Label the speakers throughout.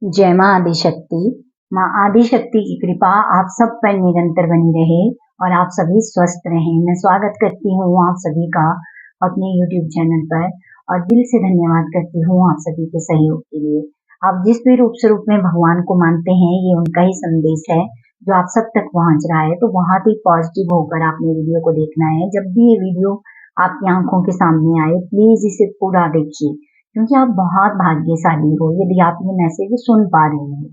Speaker 1: जय माँ आदिशक्ति। माँ आदिशक्ति की कृपा आप सब पर निरंतर बनी रहे और आप सभी स्वस्थ रहें। मैं स्वागत करती हूँ आप सभी का अपने YouTube चैनल पर और दिल से धन्यवाद करती हूँ आप सभी के सहयोग के लिए। आप जिस भी रूप स्वरूप में भगवान को मानते हैं, ये उनका ही संदेश है जो आप सब तक पहुंच रहा है। तो बहुत ही पॉजिटिव होकर आपने वीडियो को देखना है। जब भी ये वीडियो आपकी आंखों के सामने आए, प्लीज इसे पूरा देखिए, क्योंकि आप बहुत भाग्यशाली हो यदि आप ये मैसेज सुन पा रहे हो।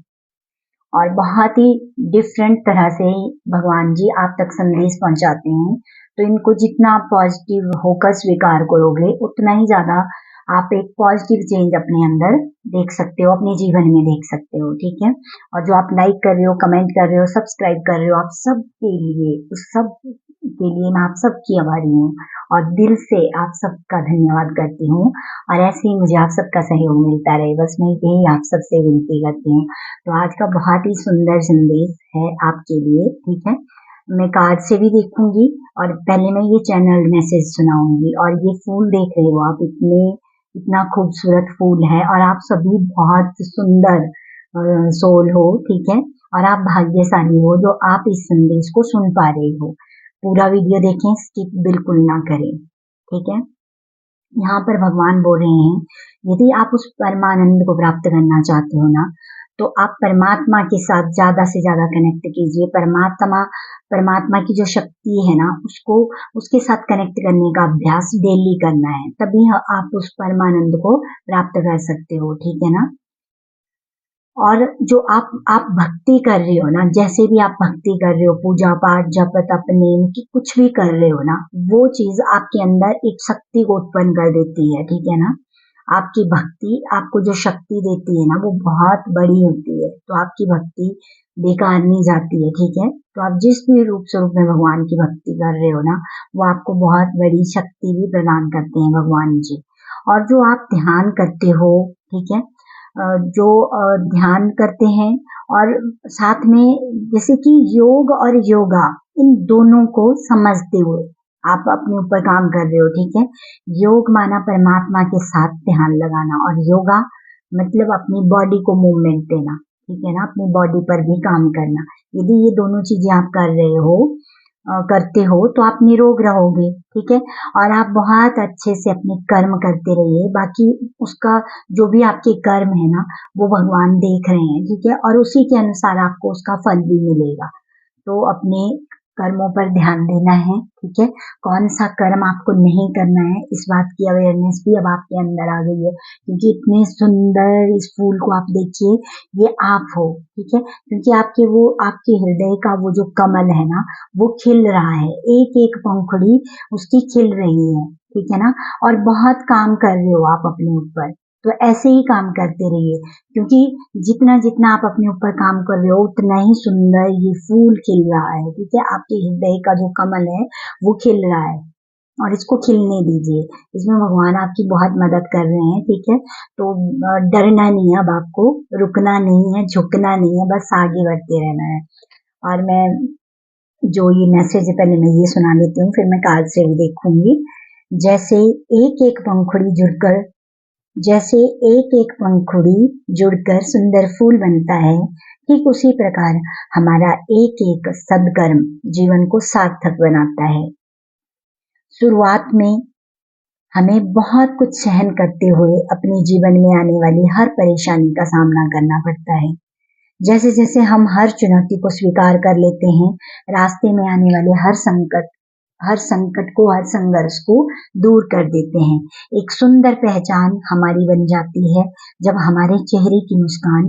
Speaker 1: और बहुत ही डिफरेंट तरह से भगवान जी आप तक संदेश पहुंचाते हैं। तो इनको जितना आप पॉजिटिव होकर स्वीकार करोगे, उतना ही ज्यादा आप एक पॉजिटिव चेंज अपने अंदर देख सकते हो, अपने जीवन में देख सकते हो। ठीक है। और जो आप लाइक कर रहे हो, कमेंट कर रहे हो, सब्सक्राइब कर रहे हो, आप सब के लिए, उस सब के लिए मैं आप सबकी आभारी हूँ और दिल से आप सबका धन्यवाद करती हूँ। और ऐसे ही मुझे आप सबका सहयोग मिलता रहे, बस मैं यही आप सबसे विनती करती हूँ। तो आज का बहुत ही सुंदर संदेश है आपके लिए। ठीक है। मैं कार्ड से भी देखूंगी और पहले मैं ये चैनल मैसेज सुनाऊंगी। और ये फूल देख रहे हो आप, इतना खूबसूरत फूल है और आप सभी बहुत सुंदर सोल हो। ठीक है। और आप भाग्यशाली हो जो आप इस संदेश को सुन पा रहे हो। पूरा वीडियो देखें, स्किप बिल्कुल ना करें। ठीक है। यहाँ पर भगवान बोल रहे हैं, यदि आप उस परमानंद को प्राप्त करना चाहते हो ना, तो आप परमात्मा के साथ ज्यादा से ज्यादा कनेक्ट कीजिए। परमात्मा की जो शक्ति है ना, उसको उसके साथ कनेक्ट करने का अभ्यास डेली करना है, तभी आप उस परमानंद को प्राप्त कर सकते हो। ठीक है ना। और जो आप भक्ति कर रहे हो ना, जैसे भी आप भक्ति कर रहे हो, पूजा पाठ जप तप नेम की कुछ भी कर रहे हो ना, वो चीज आपके अंदर एक शक्ति को उत्पन्न कर देती है। ठीक है ना। आपकी भक्ति आपको जो शक्ति देती है ना, वो बहुत बड़ी होती है। तो आपकी भक्ति बेकार नहीं जाती है। ठीक है। तो आप जिस भी रूप स्वरूप में भगवान की भक्ति कर रहे हो ना, वो आपको बहुत बड़ी शक्ति भी प्रदान करते हैं भगवान जी। और जो आप ध्यान करते हो, ठीक है, जो ध्यान करते हैं और साथ में जैसे कि योग और योगा, इन दोनों को समझते हुए आप अपने ऊपर काम कर रहे हो। ठीक है। योग माना परमात्मा के साथ ध्यान लगाना और योगा मतलब अपनी बॉडी को मूवमेंट देना। ठीक है ना। अपनी बॉडी पर भी काम करना। यदि ये दोनों चीजें आप कर रहे हो, करते हो, तो आप निरोग रहोगे। ठीक है। और आप बहुत अच्छे से अपने कर्म करते रहिए। बाकी उसका जो भी आपके कर्म है ना, वो भगवान देख रहे हैं। ठीक है। और उसी के अनुसार आपको उसका फल भी मिलेगा। तो अपने कर्मों पर ध्यान देना है। ठीक है। कौन सा कर्म आपको नहीं करना है, इस बात की अवेयरनेस भी अब आपके अंदर आ गई है। क्योंकि इतने सुंदर इस फूल को आप देखिए, ये आप हो। ठीक है। क्योंकि आपके हृदय का वो जो कमल है ना, वो खिल रहा है। एक एक पंखुड़ी उसकी खिल रही है। ठीक है ना। और बहुत काम कर रहे हो आप अपने ऊपर। तो ऐसे ही काम करते रहिए, क्योंकि जितना जितना आप अपने ऊपर काम कर रहे हो, उतना ही सुंदर ये फूल खिल रहा है। ठीक है। आपके हृदय का जो कमल है वो खिल रहा है और इसको खिलने दीजिए। इसमें भगवान आपकी बहुत मदद कर रहे हैं। ठीक है। तो डरना नहीं है, अब आपको रुकना नहीं है, झुकना नहीं है, बस आगे बढ़ते रहना है। और मैं जो ये मैसेज है, पहले मैं ये सुना देती हूँ, फिर मैं कार्ड से भी देखूंगी। जैसे एक एक पंखुड़ी जुड़कर जैसे एक एक पंखुड़ी जुड़कर सुंदर फूल बनता है, ठीक उसी प्रकार हमारा एक एक सद्कर्म जीवन को सार्थक बनाता है। शुरुआत में हमें बहुत कुछ सहन करते हुए अपने जीवन में आने वाली हर परेशानी का सामना करना पड़ता है। जैसे जैसे हम हर चुनौती को स्वीकार कर लेते हैं, रास्ते में आने वाले हर संकट को, हर संघर्ष को दूर कर देते हैं। एक सुंदर पहचान हमारी बन जाती है जब हमारे चेहरे की मुस्कान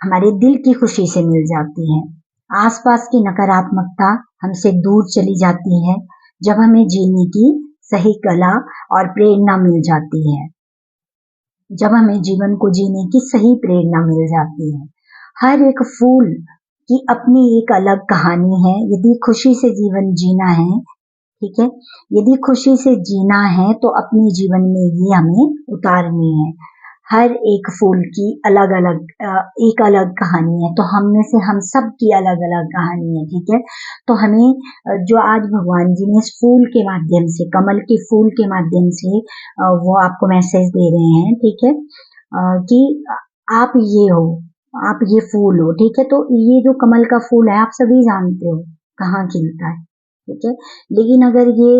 Speaker 1: हमारे दिल की खुशी से मिल जाती है। आसपास की नकारात्मकता हमसे दूर चली जाती है जब हमें जीने की सही कला और प्रेरणा मिल जाती है। जब हमें जीवन को जीने की सही प्रेरणा मिल जाती है। हर एक फूल की अपनी एक अलग कहानी है। यदि खुशी से जीवन जीना है, ठीक है, यदि खुशी से जीना है तो अपने जीवन में ये हमें उतारनी है। हर एक फूल की अलग अलग एक अलग कहानी है। तो हम में से हम सब की अलग अलग कहानी है। ठीक है। तो हमें जो आज भगवान जी ने इस फूल के माध्यम से, कमल के फूल के माध्यम से वो आपको मैसेज दे रहे हैं। ठीक है। कि आप ये हो, आप ये फूल हो, ठीक है। तो ये जो कमल का फूल है आप सभी जानते हो कहाँ खिलता है, ठीक है। लेकिन अगर ये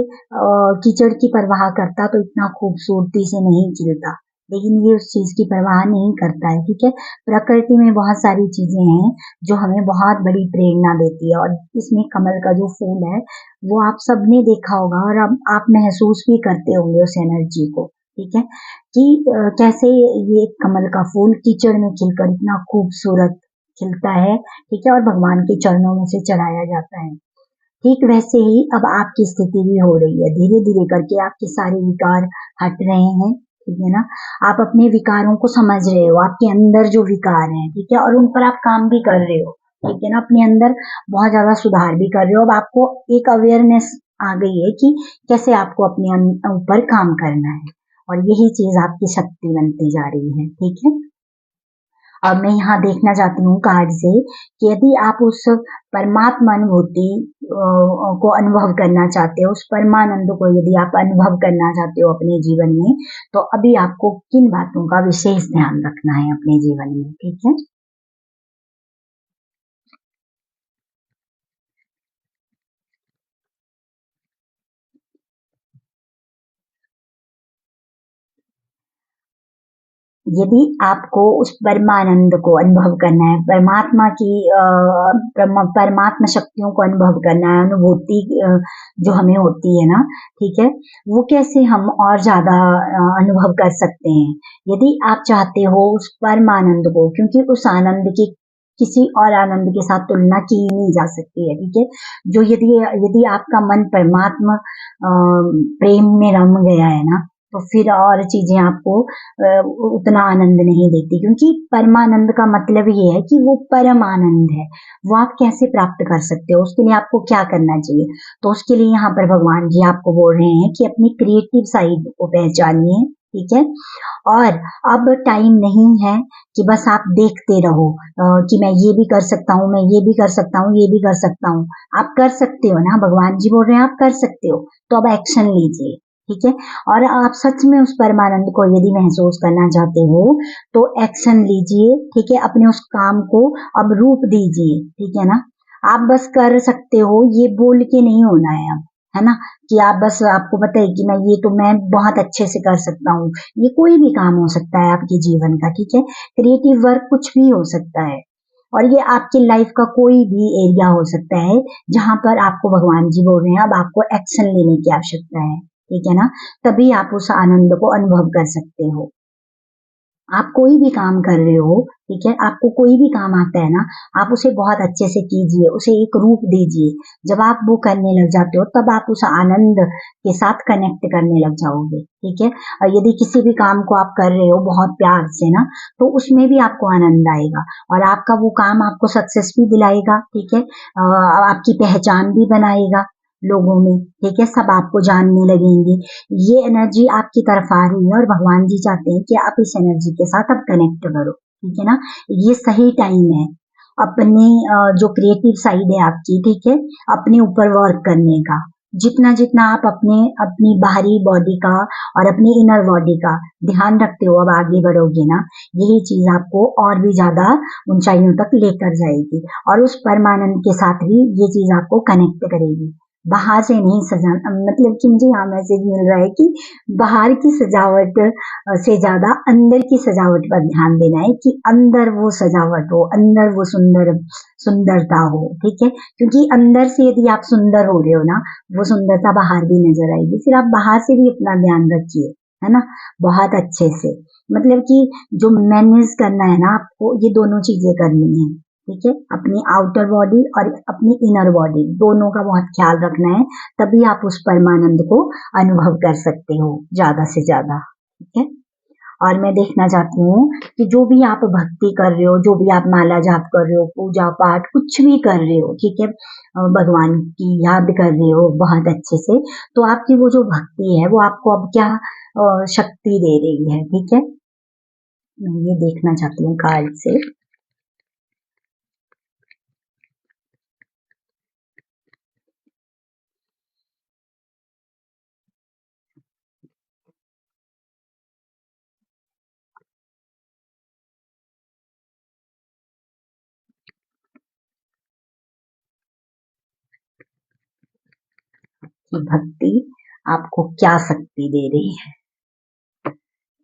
Speaker 1: कीचड़ की परवाह करता तो इतना खूबसूरती से नहीं खिलता, लेकिन ये उस चीज की परवाह नहीं करता है, ठीक है। प्रकृति में बहुत सारी चीजें हैं जो हमें बहुत बड़ी प्रेरणा देती है, और इसमें कमल का जो फूल है वो आप सबने देखा होगा, और अब आप महसूस भी करते होंगे उस एनर्जी को, ठीक है। कि कैसे ये कमल का फूल कीचड़ में खिलकर इतना खूबसूरत खिलता है, ठीक है, और भगवान के चरणों में से चढ़ाया जाता है। ठीक वैसे ही अब आपकी स्थिति भी हो रही है, धीरे धीरे करके आपके सारे विकार हट रहे हैं, ठीक है ना। आप अपने विकारों को समझ रहे हो, आपके अंदर जो विकार हैं, ठीक है, और उन पर आप काम भी कर रहे हो, ठीक है ना। अपने अंदर बहुत ज्यादा सुधार भी कर रहे हो। अब आपको एक अवेयरनेस आ गई है कि कैसे आपको अपने ऊपर काम करना है, और यही चीज आपकी शक्ति बनती जा रही है, ठीक है। अब मैं यहाँ देखना चाहती हूँ कार्ड से कि यदि आप उस परमात्मा अनुभूति को अनुभव करना चाहते हो, उस परमानंद को यदि आप अनुभव करना चाहते हो अपने जीवन में, तो अभी आपको किन बातों का विशेष ध्यान रखना है अपने जीवन में, ठीक है। यदि आपको उस परमानंद को अनुभव करना है, परमात्मा की परमात्मा शक्तियों को अनुभव करना है, अनुभूति जो हमें होती है ना, ठीक है, वो कैसे हम और ज्यादा अनुभव कर सकते हैं। यदि आप चाहते हो उस परमानंद को, क्योंकि उस आनंद की किसी और आनंद के साथ तुलना की ही नहीं जा सकती है, ठीक है। जो यदि यदि आपका मन परमात्मा प्रेम में रम गया है ना, तो फिर और चीजें आपको उतना आनंद नहीं देती, क्योंकि परमानंद का मतलब ये है कि वो परम आनंद है। वो आप कैसे प्राप्त कर सकते हो, उसके लिए आपको क्या करना चाहिए। तो उसके लिए यहाँ पर भगवान जी आपको बोल रहे हैं कि अपनी क्रिएटिव साइड को पहचानिए, ठीक है। और अब टाइम नहीं है कि बस आप देखते रहो कि मैं ये भी कर सकता हूँ, मैं ये भी कर सकता हूँ, ये भी कर सकता हूँ। आप कर सकते हो ना, भगवान जी बोल रहे हैं आप कर सकते हो, तो अब एक्शन लीजिए, ठीक है। और आप सच में उस परमानंद को यदि महसूस करना चाहते हो तो एक्शन लीजिए, ठीक है। अपने उस काम को अब रूप दीजिए, ठीक है ना। आप बस कर सकते हो ये बोल के नहीं होना है अब, है ना। कि आप बस आपको पता है कि मैं बहुत अच्छे से कर सकता हूँ। ये कोई भी काम हो सकता है आपके जीवन का, ठीक है। क्रिएटिव वर्क कुछ भी हो सकता है, और ये आपकी लाइफ का कोई भी एरिया हो सकता है जहां पर आपको भगवान जी बोल रहे हैं अब आपको एक्शन लेने की आवश्यकता है, ठीक है ना। तभी आप उस आनंद को अनुभव कर सकते हो। आप कोई भी काम कर रहे हो, ठीक है, आपको कोई भी काम आता है ना, आप उसे बहुत अच्छे से कीजिए, उसे एक रूप दीजिए। जब आप वो करने लग जाते हो तब आप उस आनंद के साथ कनेक्ट करने लग जाओगे, ठीक है। और यदि किसी भी काम को आप कर रहे हो बहुत प्यार से ना, तो उसमें भी आपको आनंद आएगा, और आपका वो काम आपको सक्सेस भी दिलाएगा, ठीक है। आपकी पहचान भी बनाएगा लोगों में, ठीक है। सब आपको जानने लगेंगे। ये एनर्जी आपकी तरफ आ रही है, और भगवान जी चाहते हैं कि आप इस एनर्जी के साथ अब कनेक्ट करो, ठीक है ना। ये सही टाइम है अपने जो क्रिएटिव साइड है आपकी, ठीक है, अपने ऊपर वर्क करने का। जितना जितना आप अपने अपनी बाहरी बॉडी का और अपनी इनर बॉडी का ध्यान रखते हो, अब आगे बढ़ोगे ना, यही चीज आपको और भी ज्यादा ऊंचाइयों तक लेकर जाएगी, और उस परमानंद के साथ भी ये चीज आपको कनेक्ट करेगी। बाहर से नहीं सजा, मतलब कि मुझे यहाँ मैसेज मिल रहा है कि बाहर की सजावट से ज्यादा अंदर की सजावट पर ध्यान देना है, कि अंदर वो सजावट हो, अंदर वो सुंदरता हो, ठीक है। क्योंकि अंदर से यदि आप सुंदर हो रहे हो ना, वो सुंदरता बाहर भी नजर आएगी। फिर आप बाहर से भी अपना ध्यान रखिए, है ना, बहुत अच्छे से। मतलब कि जो मैनेज करना है ना आपको, ये दोनों चीजें करनी है, ठीक है। अपनी आउटर बॉडी और अपनी इनर बॉडी दोनों का बहुत ख्याल रखना है, तभी आप उस परमानंद को अनुभव कर सकते हो ज्यादा से ज्यादा, ठीक है। और मैं देखना चाहती हूँ कि जो भी आप भक्ति कर रहे हो, जो भी आप माला जाप कर रहे हो, पूजा पाठ कुछ भी कर रहे हो, ठीक है, भगवान की याद कर रहे हो बहुत अच्छे से, तो आपकी वो जो भक्ति है वो आपको अब क्या शक्ति दे रही है, ठीक है। मैं ये देखना चाहती हूँ कार्ड से। कि भक्ति आपको क्या शक्ति दे रही है।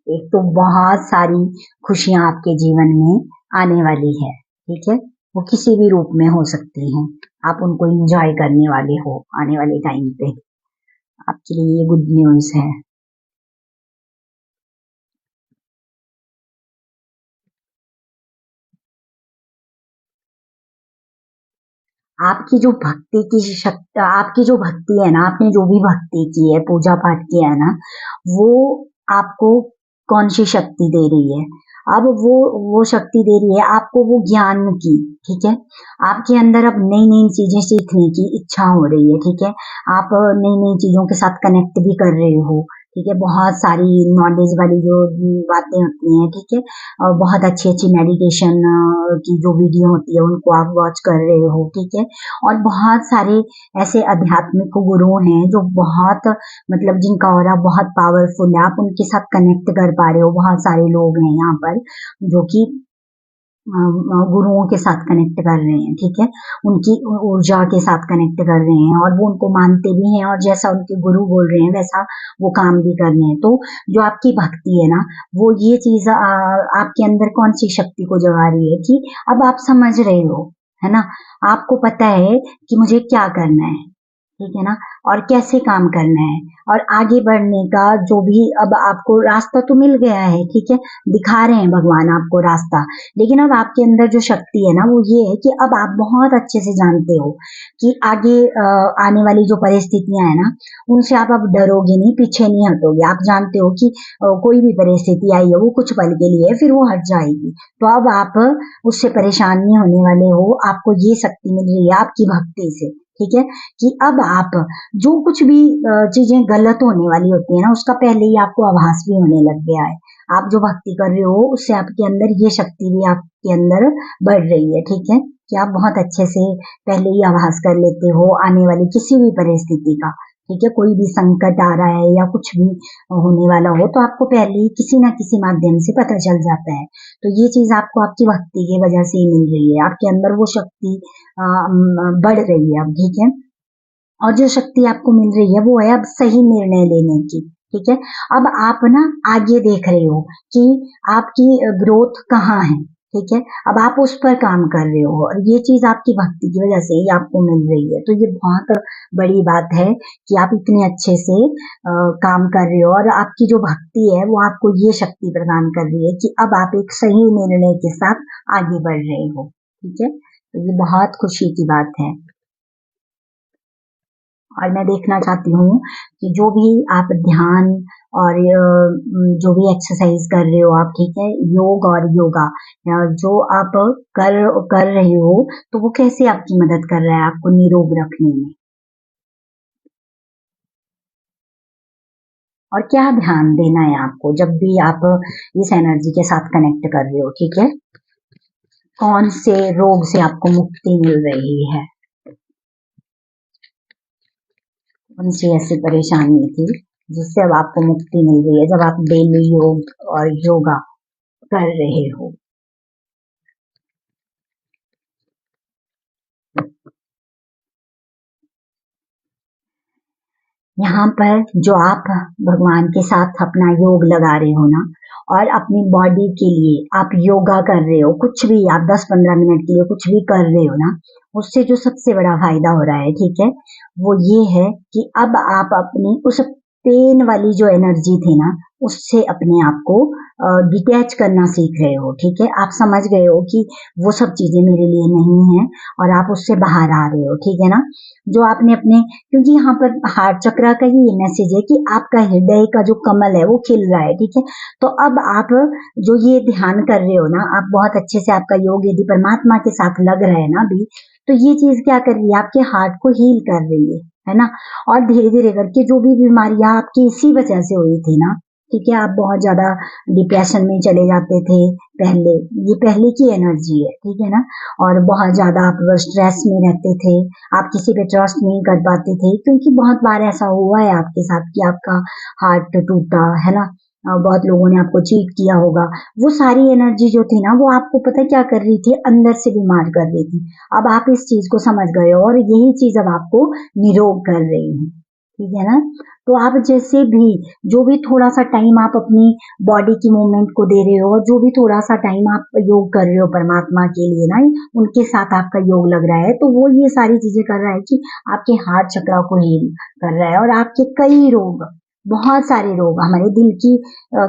Speaker 1: एक तो बहुत सारी खुशियां आपके जीवन में आने वाली है, ठीक है, वो किसी भी रूप में हो सकती हैं, आप उनको एंजॉय करने वाले हो आने वाले टाइम पे। आपके लिए ये गुड न्यूज है। आपकी जो भक्ति की शक्ति, आपकी जो भक्ति है ना, आपने जो भी भक्ति की है, पूजा पाठ किया है ना, वो आपको कौन सी शक्ति दे रही है। अब वो शक्ति दे रही है आपको वो ज्ञान की, ठीक है। आपके अंदर अब नई नई चीजें सीखने की इच्छा हो रही है, ठीक है। आप नई नई चीजों के साथ कनेक्ट भी कर रहे हो, ठीक है। बहुत सारी नॉलेज वाली जो बातें होती हैं, ठीक है, और बहुत अच्छी अच्छी मेडिटेशन की जो वीडियो होती है उनको आप वॉच कर रहे हो, ठीक है। और बहुत सारे ऐसे आध्यात्मिक गुरु हैं जो बहुत मतलब जिनका ऑरा बहुत पावरफुल है, आप उनके साथ कनेक्ट कर पा रहे हो। बहुत सारे लोग हैं यहाँ पर जो कि गुरुओं के साथ कनेक्ट कर रहे हैं, ठीक है, उनकी ऊर्जा के साथ कनेक्ट कर रहे हैं और वो उनको मानते भी हैं और जैसा उनके गुरु बोल रहे हैं वैसा वो काम भी कर रहे हैं। तो जो आपकी भक्ति है ना, वो ये चीज आपके अंदर कौन सी शक्ति को जगा रही है कि अब आप समझ रहे हो, है ना, आपको पता है कि मुझे क्या करना है, ठीक है ना, और कैसे काम करना है और आगे बढ़ने का जो भी अब आपको रास्ता तो मिल गया है, ठीक है, दिखा रहे हैं भगवान आपको रास्ता। लेकिन अब आपके अंदर जो शक्ति है ना वो ये है कि अब आप बहुत अच्छे से जानते हो कि आगे आने वाली जो परिस्थितियां है ना उनसे आप अब डरोगे नहीं, पीछे नहीं हटोगे। आप जानते हो कि कोई भी परिस्थिति आई है वो कुछ पल के लिए फिर वो हट जाएगी, तो अब आप उससे परेशान नहीं होने वाले हो। आपको ये शक्ति मिल रही है आपकी भक्ति से, ठीक है, कि अब आप जो कुछ भी चीजें गलत होने वाली होती है ना उसका पहले ही आपको आभास भी होने लग गया है। आप जो भक्ति कर रहे हो उससे आपके अंदर ये शक्ति भी आपके अंदर बढ़ रही है, ठीक है, कि आप बहुत अच्छे से पहले ही आभास कर लेते हो आने वाली किसी भी परिस्थिति का, ठीक है। कोई भी संकट आ रहा है या कुछ भी होने वाला हो तो आपको पहले ही किसी ना किसी माध्यम से पता चल जाता है। तो ये चीज आपको आपकी भक्ति की वजह से ही मिल रही है, आपके अंदर वो शक्ति बढ़ रही है अब, ठीक है। और जो शक्ति आपको मिल रही है वो है अब सही निर्णय लेने की, ठीक है। अब आप ना आगे देख रहे हो कि आपकी ग्रोथ कहाँ है, ठीक है, अब आप उस पर काम कर रहे हो और ये चीज आपकी भक्ति की वजह से ही आपको मिल रही है। तो ये बहुत बड़ी बात है कि आप इतने अच्छे से काम कर रहे हो और आपकी जो भक्ति है वो आपको ये शक्ति प्रदान कर रही है कि अब आप एक सही निर्णय के साथ आगे बढ़ रहे हो, ठीक है। तो ये बहुत खुशी की बात है और मैं देखना चाहती हूँ कि जो भी आप ध्यान और जो भी एक्सरसाइज कर रहे हो आप, ठीक है, योग और योगा जो आप कर रहे हो तो वो कैसे आपकी मदद कर रहा है आपको निरोग रखने में, और क्या ध्यान देना है आपको जब भी आप इस एनर्जी के साथ कनेक्ट कर रहे हो, ठीक है, कौन से रोग से आपको मुक्ति मिल रही है, कौन सी ऐसी परेशानी थी जिससे अब आपको मुक्ति मिल रही है जब आप डेली योग और योगा कर रहे हो। यहाँ पर जो आप भगवान के साथ अपना योग लगा रहे हो ना और अपनी बॉडी के लिए आप योगा कर रहे हो, कुछ भी आप 10-15 मिनट के लिए कुछ भी कर रहे हो ना, उससे जो सबसे बड़ा फायदा हो रहा है, ठीक है, वो ये है कि अब आप अपनी उस पेन वाली जो एनर्जी थी ना उससे अपने आप को डिटैच करना सीख रहे हो, ठीक है। आप समझ गए हो कि वो सब चीजें मेरे लिए नहीं है और आप उससे बाहर आ रहे हो, ठीक है ना। जो आपने अपने, क्योंकि यहाँ पर हार्ट चक्र का ही मैसेज है कि आपका हृदय का जो कमल है वो खिल रहा है, ठीक है। तो अब आप जो ये ध्यान कर रहे हो ना, आप बहुत अच्छे से आपका योग यदि परमात्मा के साथ लग रहा है ना अभी, तो ये चीज क्या कर रही है आपके हार्ट को हील कर रही है ना। और धीरे धीरे करके जो भी बीमारियां आपकी इसी वजह से हुई थी ना, ठीक है, आप बहुत ज्यादा डिप्रेशन में चले जाते थे पहले, ये पहले की एनर्जी है, ठीक है ना। और बहुत ज्यादा आप स्ट्रेस में रहते थे, आप किसी पे ट्रस्ट नहीं कर पाते थे क्योंकि बहुत बार ऐसा हुआ है आपके साथ कि आपका हार्ट टूटा है ना, बहुत लोगों ने आपको चीट किया होगा। वो सारी एनर्जी जो थी ना वो आपको पता क्या कर रही थी, अंदर से बीमार कर रही थी। अब आप इस चीज को समझ गए हो और यही चीज अब आपको निरोग कर रही है, ठीक है ना। तो आप जैसे भी जो भी थोड़ा सा टाइम आप अपनी बॉडी की मूवमेंट को दे रहे हो, और जो भी थोड़ा सा टाइम आप योग कर रहे हो परमात्मा के लिए ना, उनके साथ आपका योग लग रहा है, तो वो ये सारी चीजें कर रहा है कि आपके हार्ट चक्र को हील कर रहा है। और आपके कई रोग, बहुत सारे रोग हमारे दिल की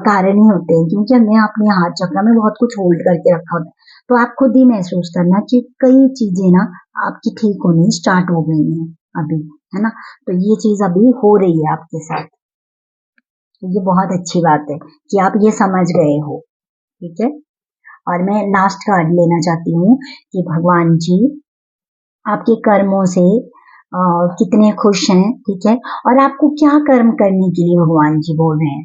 Speaker 1: कारण ही होते हैं, क्योंकि हमने अपने हार्ट चक्र में बहुत कुछ होल्ड करके रखा होता है। तो आप खुद ही महसूस करना कि कई चीजें ना आपकी ठीक होनी स्टार्ट हो गई हैं अभी, है ना। तो ये चीज अभी हो रही है आपके साथ, तो ये बहुत अच्छी बात है कि आप ये समझ गए हो। ठीक है। और मैं लास्ट कार्ड लेना चाहती हूँ कि भगवान जी आपके कर्मों से कितने खुश हैं। ठीक है। और आपको क्या कर्म करने के लिए भगवान जी बोल रहे हैं,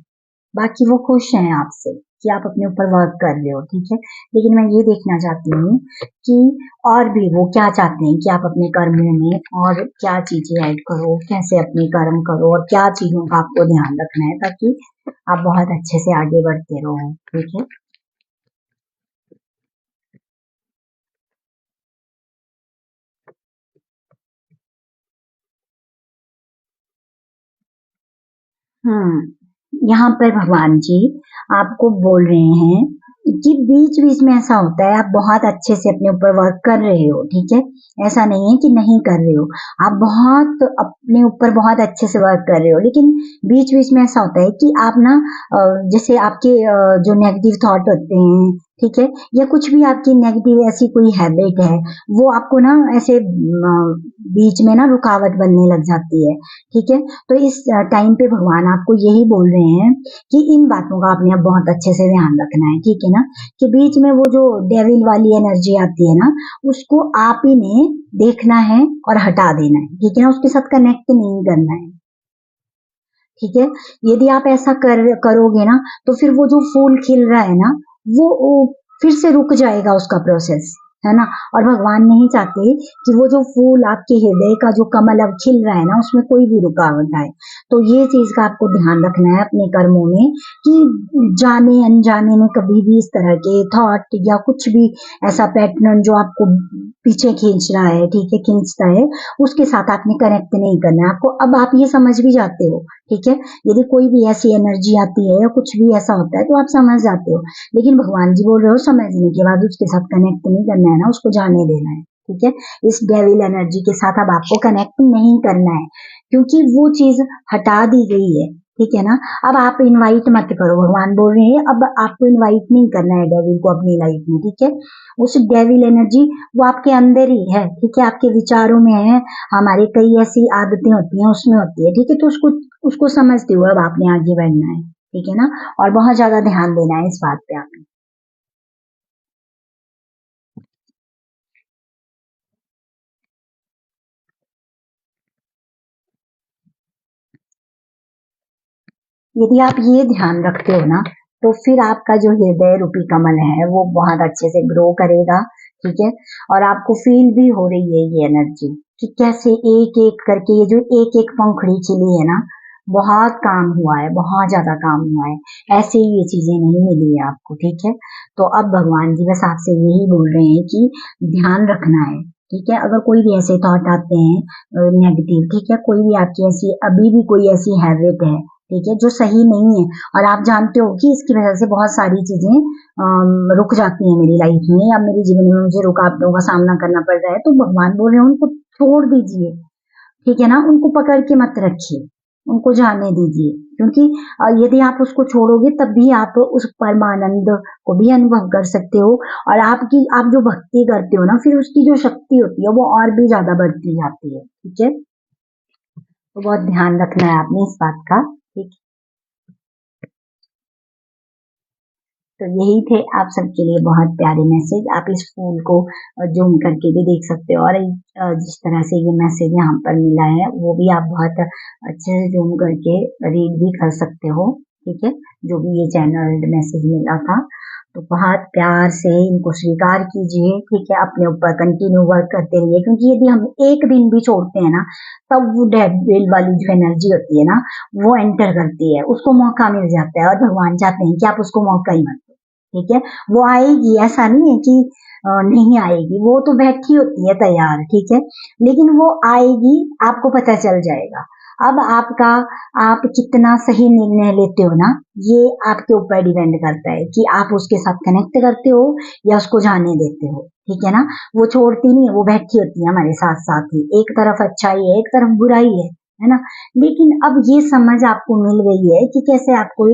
Speaker 1: बाकी वो खुश हैं आपसे कि आप अपने ऊपर वर्क कर रहे हो। ठीक है। लेकिन मैं ये देखना चाहती हूँ कि और भी वो क्या चाहते हैं कि आप अपने कर्मों में और क्या चीजें ऐड करो, कैसे अपने कर्म करो, और क्या चीजों का आपको ध्यान रखना है ताकि आप बहुत अच्छे से आगे बढ़ते रहो। ठीक है। यहाँ पर भगवान जी आपको बोल रहे हैं कि बीच बीच में ऐसा होता है, आप बहुत अच्छे से अपने ऊपर वर्क कर रहे हो। ठीक है। ऐसा नहीं है कि नहीं कर रहे हो, आप बहुत अपने ऊपर बहुत अच्छे से वर्क कर रहे हो, लेकिन बीच बीच में ऐसा होता है कि आप ना जैसे आपके जो नेगेटिव थॉट होते हैं, ठीक है, या कुछ भी आपकी नेगेटिव ऐसी कोई हैबिट है, वो आपको ना ऐसे बीच में ना रुकावट बनने लग जाती है। ठीक है। तो इस टाइम पे भगवान आपको यही बोल रहे हैं कि इन बातों का आपने अब बहुत अच्छे से ध्यान रखना है। ठीक है ना। कि बीच में वो जो डेविल वाली एनर्जी आती है ना, उसको आप ही ने देखना है और हटा देना है। ठीक है ना। उसके साथ कनेक्ट नहीं करना है। ठीक है। यदि आप ऐसा करोगे ना, तो फिर वो जो फूल खिल रहा है ना, वो फिर से रुक जाएगा उसका प्रोसेस, है ना। और भगवान नहीं चाहते कि वो जो फूल आपके हृदय का जो कमल अब खिल रहा है ना, उसमें कोई भी रुकावट आए। तो ये चीज का आपको ध्यान रखना है अपने कर्मों में कि जाने अनजाने में कभी भी इस तरह के थॉट या कुछ भी ऐसा पैटर्न जो आपको पीछे खींच रहा है, ठीक है, खींचता है, उसके साथ आपने कनेक्ट नहीं करना है आपको। अब आप ये समझ भी जाते हो। ठीक है। यदि कोई भी ऐसी एनर्जी आती है या कुछ भी ऐसा होता है, तो आप समझ जाते हो। लेकिन भगवान जी बोल रहे हो समझने के बाद उसके साथ कनेक्ट नहीं करना है ना, उसको जाने देना है। ठीक है। इस डेविल एनर्जी के साथ अब आपको कनेक्ट नहीं करना है, क्योंकि वो चीज हटा दी गई है। ठीक है ना। अब आप इनवाइट मत करो, भगवान बोल रहे हैं अब आपको इनवाइट नहीं करना है डेविल को अपनी लाइफ में। ठीक है। उस डेविल एनर्जी वो आपके अंदर ही है। ठीक है। आपके विचारों में है, हमारे कई ऐसी आदतें होती हैं उसमें होती है। ठीक है। तो उसको उसको समझते हुए अब आपने आगे बढ़ना है। ठीक है ना। और बहुत ज्यादा ध्यान देना है इस बात पे आपने। यदि आप ये ध्यान रखते हो ना, तो फिर आपका जो हृदय रूपी कमल है वो बहुत अच्छे से ग्रो करेगा। ठीक है। और आपको फील भी हो रही है ये एनर्जी कि कैसे एक एक करके ये जो एक एक पंखुड़ी खिली है ना, बहुत काम हुआ है, बहुत ज्यादा काम हुआ है। ऐसे ही ये चीजें नहीं मिली है आपको। ठीक है। तो अब भगवान जी बस आपसे यही बोल रहे हैं कि ध्यान रखना है। ठीक है। अगर कोई भी ऐसे थॉट आते हैं नेगेटिव, ठीक है, कोई भी आपकी ऐसी अभी भी कोई ऐसी हैबिट है, ठीक है, जो सही नहीं है, और आप जानते हो कि इसकी वजह से बहुत सारी चीजें रुक जाती हैं मेरी लाइफ में या मेरे जीवन में, मुझे रुकावटों का सामना करना पड़ रहा है, तो भगवान बोल रहे हैं उनको छोड़ दीजिए। ठीक है ना। उनको पकड़ के मत रखिए, उनको जाने दीजिए, क्योंकि यदि आप उसको छोड़ोगे तब भी आप उस परमानंद को भी अनुभव कर सकते हो। और आपकी आप जो भक्ति करते हो ना, फिर उसकी जो शक्ति होती है वो और भी ज्यादा बढ़ती जाती है। ठीक है। तो बहुत ध्यान रखना है आपने इस बात का। ठीक। तो यही थे आप सबके लिए बहुत प्यारे मैसेज। आप इस फूल को जूम करके भी देख सकते हो, और जिस तरह से ये मैसेज यहाँ पर मिला है वो भी आप बहुत अच्छे से जूम करके रीड भी कर सकते हो। ठीक है। जो भी ये चैनल मैसेज मिला था, तो बहुत प्यार से इनको स्वीकार कीजिए। ठीक है। अपने ऊपर कंटिन्यू वर्क करते रहिए, क्योंकि यदि हम एक दिन भी छोड़ते हैं ना, तब वो डेविल वाली जो एनर्जी होती है ना, वो एंटर करती है, उसको मौका मिल जाता है, और भगवान चाहते हैं कि आप उसको मौका ही मत। ठीक है। वो आएगी, ऐसा नहीं है कि नहीं आएगी, वो तो बैठी होती है तैयार। ठीक है। लेकिन वो आएगी, आपको पता चल जाएगा। अब आप कितना सही निर्णय लेते हो ना, ये आपके ऊपर डिपेंड करता है कि आप उसके साथ कनेक्ट करते हो या उसको जाने देते हो। ठीक है ना, वो छोड़ती नहीं है, वो बैठी होती है हमारे साथ साथ ही, एक तरफ अच्छाई है एक तरफ बुराई है ना। लेकिन अब ये समझ आपको मिल गई है कि कैसे आपको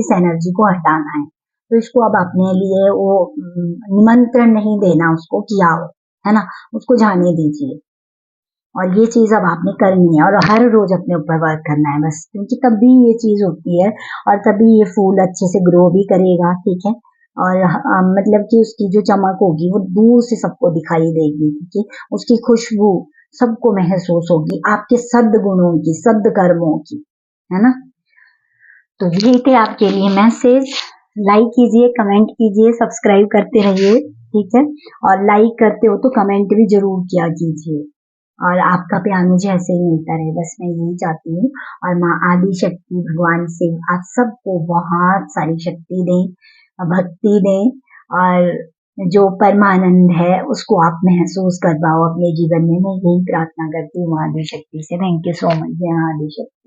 Speaker 1: इस एनर्जी को हटाना है। तो इसको अब अपने लिए वो निमंत्रण नहीं देना उसको कि आओ, है ना, उसको जाने दीजिए। और ये चीज अब आपने करनी है और हर रोज अपने ऊपर वर्क करना है बस, क्योंकि तभी ये चीज होती है और तभी ये फूल अच्छे से ग्रो भी करेगा। ठीक है, और मतलब कि उसकी जो चमक होगी वो दूर से सबको दिखाई देगी। ठीक है, उसकी खुशबू सबको महसूस होगी, आपके सद्गुणों की, सद्कर्मों की, है ना। तो यही थे आपके लिए मैसेज। लाइक कीजिए, कमेंट कीजिए, सब्सक्राइब करते रहिए। ठीक है, और लाइक करते हो तो कमेंट भी जरूर किया कीजिए और आपका प्यार मुझे ऐसे ही मिलता रहे, बस मैं यही चाहती हूँ। और माँ आदि शक्ति भगवान से आप सबको बहुत सारी शक्ति दें, भक्ति दें, और जो परमानंद है उसको आप महसूस कर पाओ अपने जीवन में। मैं यही प्रार्थना करती हूँ आदि शक्ति से। Thank you so much. जय आदि शक्ति।